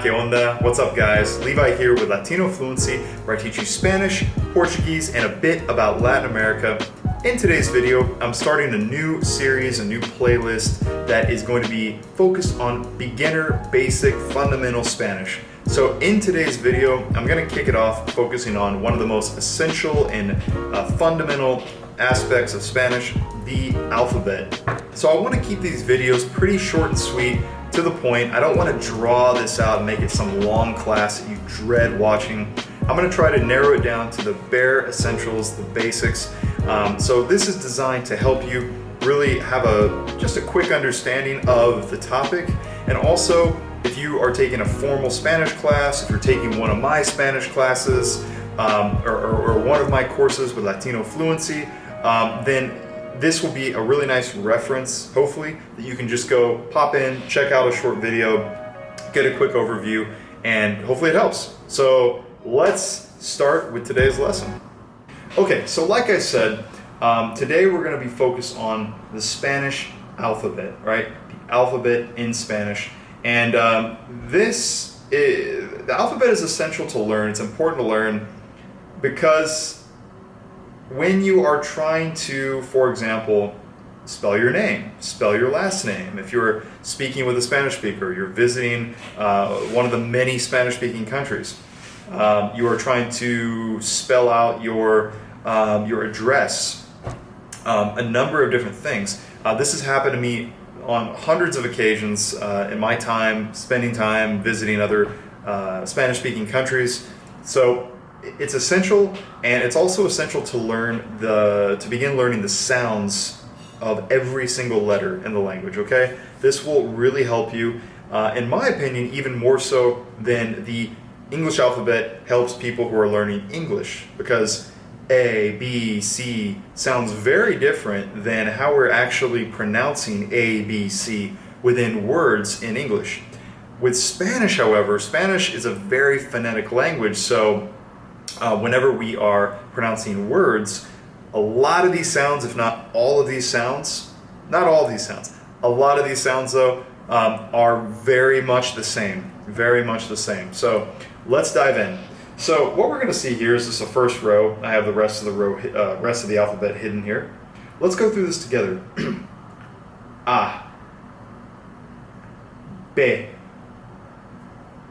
¿Qué onda? What's up, guys? Levi here with Latino Fluency, where I teach you Spanish, Portuguese, and a bit about Latin America. In today's video, I'm starting a new series, a new playlist that is going to be focused on beginner, basic, fundamental Spanish. So in today's video, I'm going to kick it off focusing on one of the most essential and fundamental aspects of Spanish, the alphabet. So I want to keep these videos pretty short and sweet, to the point. I don't want to draw this out and make it some long class that you dread watching. I'm going to try to narrow it down to the bare essentials, the basics. So this is designed to help you really have just a quick understanding of the topic. And also, if you are taking a formal Spanish class, if you're taking one of my Spanish classes, or one of my courses with Latino Fluency, then this will be a really nice reference, hopefully, that you can just go pop in, check out a short video, get a quick overview, and hopefully it helps. So let's start with today's lesson. Okay, so like I said, today we're going to be focused on the Spanish alphabet, right? The alphabet in Spanish. And the alphabet is essential to learn. It's important to learn because when you are trying to, for example, spell your name, spell your last name, if you're speaking with a Spanish speaker, you're visiting one of the many Spanish-speaking countries, you are trying to spell out your address, a number of different things. This has happened to me on hundreds of occasions in my time, spending time visiting other Spanish-speaking countries. So it's essential, and it's also essential to begin learning the sounds of every single letter in the language, okay? This will really help you, in my opinion, even more so than the English alphabet helps people who are learning English, because A, B, C sounds very different than how we're actually pronouncing A, B, C within words in English. With Spanish, however, Spanish is a very phonetic language, so whenever we are pronouncing words, a lot of these sounds, if not all of these sounds, not all of these sounds, a lot of these sounds though, are very much the same, very much the same. So let's dive in. So what we're going to see here is just the first row. I have the rest of the alphabet hidden here. Let's go through this together. A, B,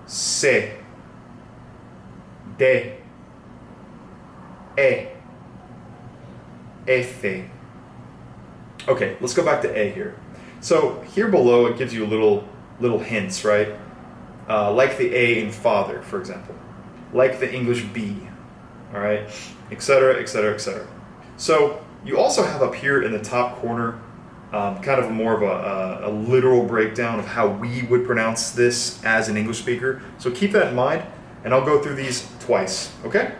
C, D, E, F. Okay, let's go back to A here. So here below it gives you little hints, right? Like the A in father, for example. Like the English B, all right? Etc., etc., etc. So you also have up here in the top corner kind of more of a literal breakdown of how we would pronounce this as an English speaker. So keep that in mind, and I'll go through these twice, okay?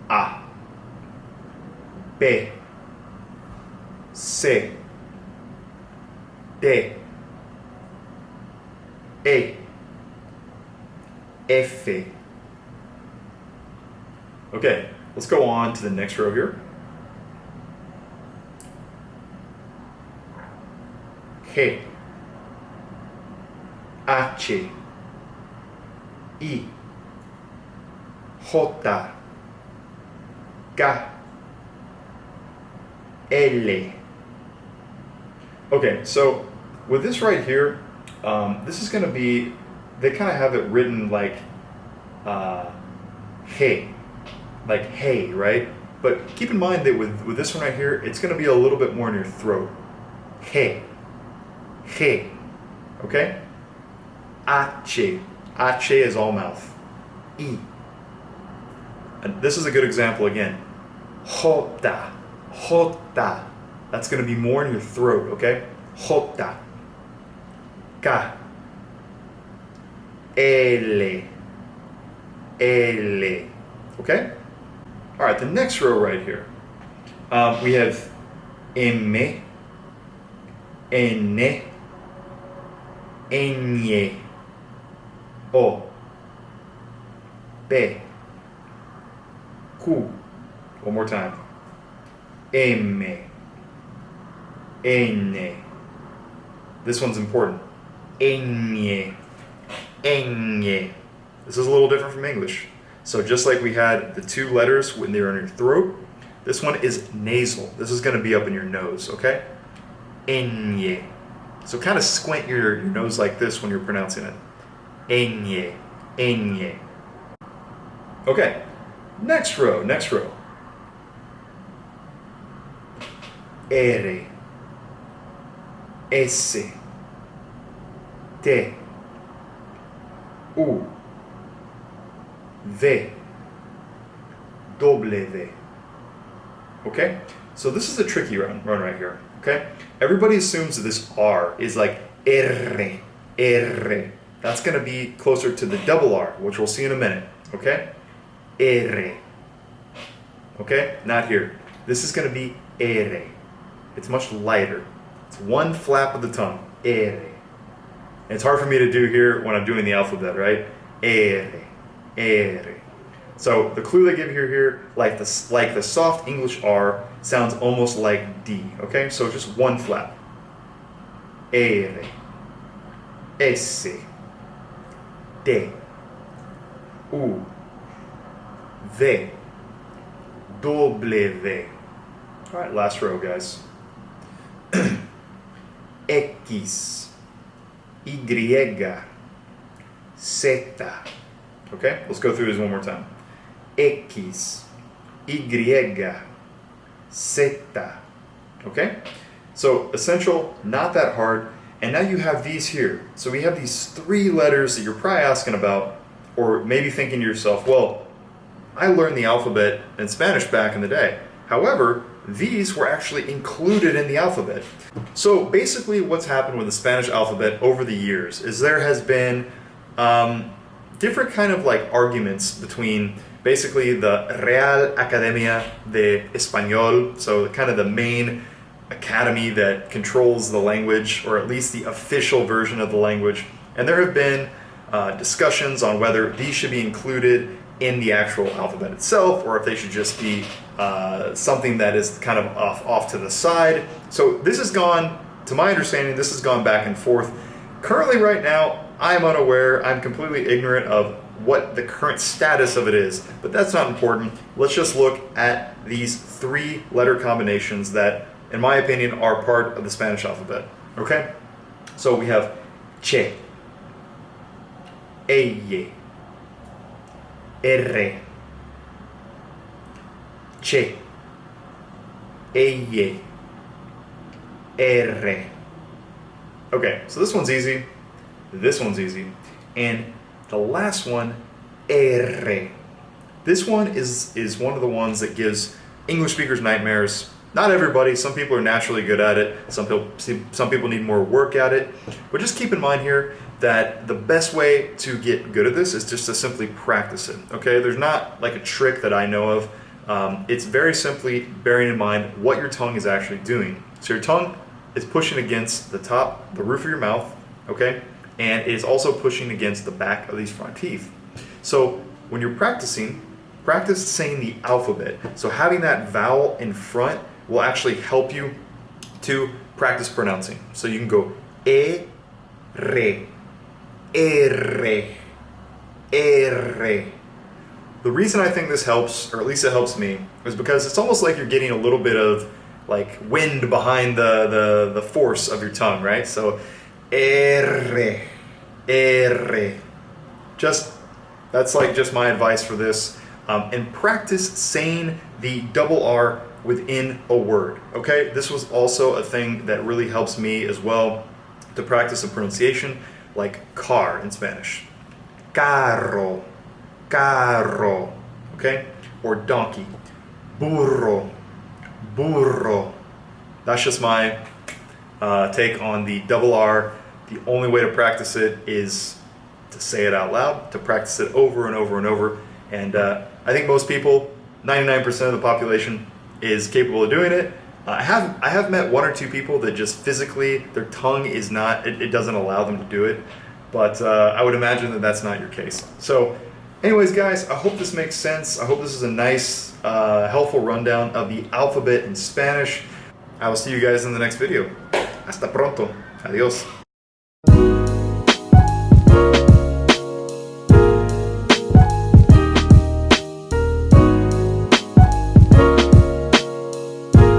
A, B, C, D, E, F. Okay, let's go on to the next row here. G, H, I, J, K, L. Okay, so with this right here, this is going to be, they kind of have it written like hey, like hey, right? But keep in mind that with this one right here, it's going to be a little bit more in your throat. Hey, hey, okay? H is all mouth. I. And this is a good example again. Jota. That's going to be more in your throat, okay? Jota. K. L. Okay? All right, the next row right here. We have M, N, Ñ, O, P, Q. One more time. M, N. This one's important. Ñ, Ñ. This is a little different from English. So just like we had the two letters when they're in your throat, this one is nasal. This is going to be up in your nose, okay? Ñ. So kind of squint your nose like this when you're pronouncing it. Ñ. Ñ. Okay, next row. R, S, T, U, V, W. Okay? So this is a tricky run right here. Okay? Everybody assumes that this R is like R, R. That's going to be closer to the double R, which we'll see in a minute. Okay? R. Okay? Not here. This is going to be R. It's much lighter. It's one flap of the tongue. R. And it's hard for me to do here when I'm doing the alphabet, right? R. R. So the clue they give here, like the soft English R, sounds almost like D. Okay, so just one flap. R, S, T, U, V, W. All right, last row, guys. X, Y, Z. Okay, let's go through this one more time. X, Y, Z. Okay? So essential, not that hard. And now you have these here. So we have these three letters that you're probably asking about, or maybe thinking to yourself, well, I learned the alphabet in Spanish back in the day. However, these were actually included in the alphabet. So basically what's happened with the Spanish alphabet over the years is there has been different kind of like arguments between basically the Real Academia de Español, so kind of the main academy that controls the language, or at least the official version of the language. And there have been discussions on whether these should be included in the actual alphabet itself, or if they should just be something that is kind of off to the side. So this has gone, to my understanding, this has gone back and forth. Currently right now, I'm unaware, I'm completely ignorant of what the current status of it is, but that's not important. Let's just look at these three letter combinations that, in my opinion, are part of the Spanish alphabet. Okay? So we have che, eye, R, che, eye, R. Okay, so this one's easy, this one's easy, and the last one, R. This one is one of the ones that gives English speakers nightmares. Not everybody, some people are naturally good at it, some people need more work at it, but just keep in mind here that the best way to get good at this is just to simply practice it, okay? There's not like a trick that I know of. It's very simply bearing in mind what your tongue is actually doing. So your tongue is pushing against the roof of your mouth, okay? And it is also pushing against the back of these front teeth. So when you're practicing, practice saying the alphabet. So having that vowel in front will actually help you to practice pronouncing. So you can go E, re, R, R. The reason I think this helps, or at least it helps me, is because it's almost like you're getting a little bit of like wind behind the force of your tongue, right? So R, R. That's like just my advice for this. And practice saying the double R within a word, okay? This was also a thing that really helps me as well to practice the pronunciation, like car in Spanish. Carro, carro, okay? Or donkey. Burro, burro. That's just my take on the double R. The only way to practice it is to say it out loud, to practice it over and over and over. And I think most people, 99% of the population, is capable of doing it. I have met one or two people that just physically, their tongue is not, it doesn't allow them to do it. But I would imagine that that's not your case. So anyways, guys, I hope this makes sense. I hope this is a nice, helpful rundown of the alphabet in Spanish. I will see you guys in the next video. Hasta pronto. Adios.